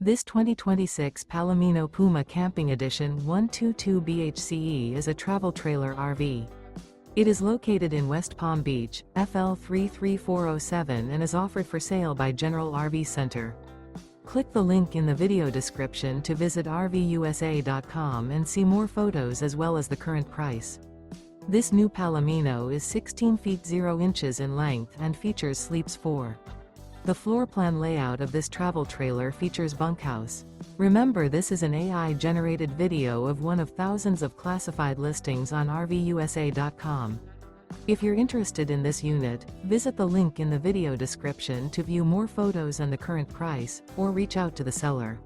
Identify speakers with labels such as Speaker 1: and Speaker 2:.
Speaker 1: This 2026 Palomino Puma Camping Edition 122 BHCE is a travel trailer RV. It is located in West Palm Beach, FL 33407 and is offered for sale by General RV Center. Click the link in the video description to visit RVUSA.com and see more photos as well as the current price. This new Palomino is 16 feet 0 inches in length and features sleeps 4. The floor plan layout of this travel trailer features bunkhouse. Remember, this is an AI-generated video of one of thousands of classified listings on RVUSA.com. If you're interested in this unit, visit the link in the video description to view more photos and the current price, or reach out to the seller.